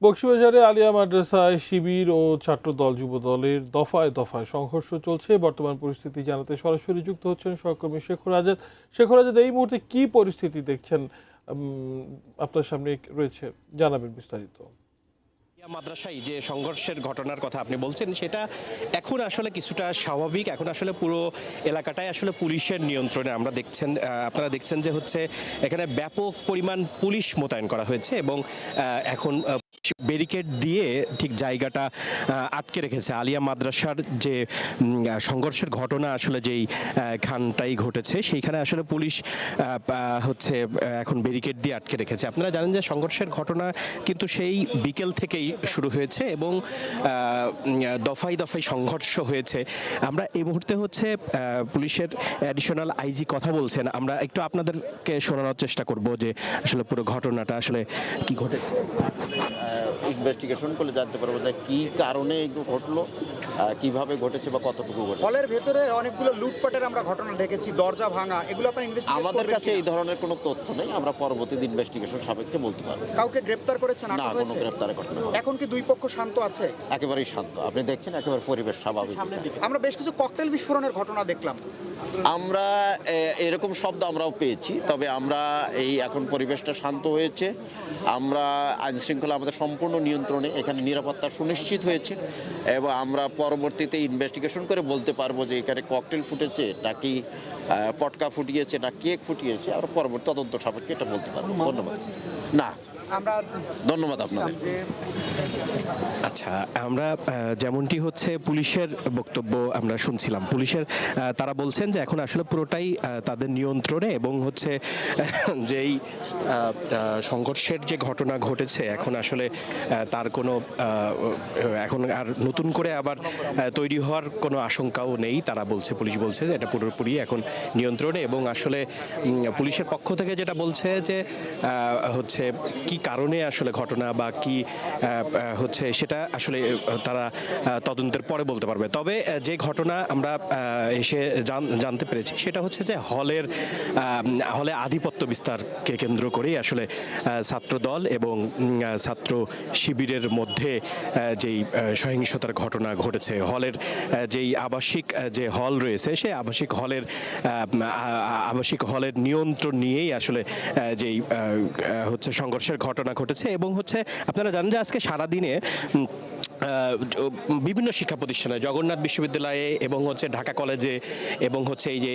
বকশীবাজারে আলিয়া মাদ্রাসায় শিবির ও ছাত্রদল যুবদলের দফায় দফায় সংঘর্ষ চলছে। বর্তমান পরিস্থিতি জানাতে সরাসরি যুক্ত হচ্ছেন সহকর্মী শেখর আজাদ। শেখর আজাদ, এই মুহূর্তে কি পরিস্থিতি দেখছেন আপনার সামনে রয়েছে, জানাবেন বিস্তারিত। মাদ্রাসায় যে সংঘর্ষের ঘটনার কথা আপনি বলছেন সেটা এখন আসলে কিছুটা স্বাভাবিক। এখন আসলে পুরো এলাকাটাই আসলে পুলিশের নিয়ন্ত্রণে। আপনারা দেখছেন যে হচ্ছে এখানে ব্যাপক পরিমাণ পুলিশ মোতায়েন করা হয়েছে এবং এখন ব্যারিকেড দিয়ে ঠিক জায়গাটা আটকে রেখেছে। আলিয়া মাদ্রাসার যে সংঘর্ষের ঘটনা আসলে যেই খানটাই ঘটেছে সেইখানে আসলে পুলিশ হচ্ছে এখন ব্যারিকেড দিয়ে আটকে রেখেছে। আপনারা জানেন যে সংঘর্ষের ঘটনা কিন্তু সেই বিকেল থেকেই শুরু হয়েছে এবং দফায় দফায় সংঘর্ষ হয়েছে। আমরা এই মুহূর্তে হচ্ছে পুলিশের অ্যাডিশনাল আইজি কথা বলছেন, আমরা একটু আপনাদেরকে শোনানোর চেষ্টা করব যে আসলে পুরো ঘটনাটা আসলে কি ঘটেছে। ইনভেস্টিগেশন করলে জানতে পারবো যে কী কারণে এগুলো ঘটলো, কিভাবে ঘটেছে বা কতটুকু ঘটেছে। হলের ভেতরে অনেকগুলো লুটপাটের আমরা ঘটনা দেখেছি, দরজা ভাঙা, এগুলো আপনার ইনভেস্টিগেট আমাদের কাছে এই ধরনের কোনো তথ্য নেই, আমরা পরবর্তী ইনভেস্টিগেশন সাপেক্ষে বলতে পারবো। কাউকে গ্রেপ্তার করেছেন? না, কোনো গ্রেপ্তারের ঘটনা। এখন কি দুই পক্ষ শান্ত আছে? একেবারেই শান্ত, আপনি দেখছেন একেবারে পরিবেশ স্বাভাবিক। আমরা বেশ কিছু ককটেল বিস্ফোরণের ঘটনা দেখলাম। আমরা এরকম শব্দ আমরাও পেয়েছি, তবে আমরা এখন পরিবেশটা শান্ত হয়েছে। আমরা আইন শৃঙ্খলা আমাদের সম্পূর্ণ নিয়ন্ত্রণে, এখানে নিরাপত্তা সুনিশ্চিত হয়েছে এবং আমরা পরবর্তীতে ইনভেস্টিগেশন করে বলতে পারবো যে এখানে ককটেল ফুটেছে নাকি পটকা ফুটিয়েছে না কেক ফুটিয়েছে। আর পরবর্তী তদন্ত সাপেক্ষে এটা বলতে পারবো। ধন্যবাদ। না, আমরা ধন্যবাদ আপনাদের। আচ্ছা, আমরা যেমনটি হচ্ছে পুলিশের বক্তব্য আমরা শুনছিলাম, পুলিশের তারা বলছেন যে এখন আসলে পুরোটাই তাদের নিয়ন্ত্রণে এবং হচ্ছে যেই সংঘর্ষের যে ঘটনা ঘটেছে এখন আসলে তার কোনো এখন আর নতুন করে আবার তৈরি হওয়ার কোনো আশঙ্কাও নেই। তারা বলছে, পুলিশ বলছে যে এটা পুরোপুরি এখন নিয়ন্ত্রণে এবং আসলে পুলিশের পক্ষ থেকে যেটা বলছে যে হচ্ছে কি কারণে আসলে ঘটনা বা কি হচ্ছে সেটা আসলে তারা তদন্তের পরে বলতে পারবে। তবে যে ঘটনা আমরা এসে জানতে পেরেছি সেটা হচ্ছে যে হলে আধিপত্য বিস্তারকে কেন্দ্র করেই আসলে ছাত্রদল এবং ছাত্র শিবিরের মধ্যে যেই সহিংসতার ঘটনা ঘটেছে। হলের যেই আবাসিক যে হল রয়েছে সেই আবাসিক হলের নিয়ন্ত্রণ নিয়েই আসলে যেই হচ্ছে সংঘর্ষের ঘটনা ঘটেছে এবং হচ্ছে আপনারা জানেন যে আজকে সারাদিনে বিভিন্ন শিক্ষা প্রতিষ্ঠানে, জগন্নাথ বিশ্ববিদ্যালয়ে এবং হচ্ছে ঢাকা কলেজে এবং হচ্ছে এই যে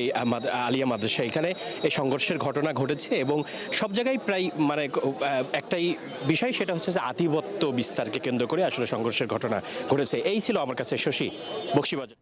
আলিয়া মাদ্রাসা, এখানে এই সংঘর্ষের ঘটনা ঘটেছে এবং সব জায়গায় প্রায় মানে একটাই বিষয়, সেটা হচ্ছে যে আধিপত্য বিস্তারকে কেন্দ্র করে আসলে সংঘর্ষের ঘটনা ঘটেছে। এই ছিল আমার কাছে শশী, বকশীবাজার।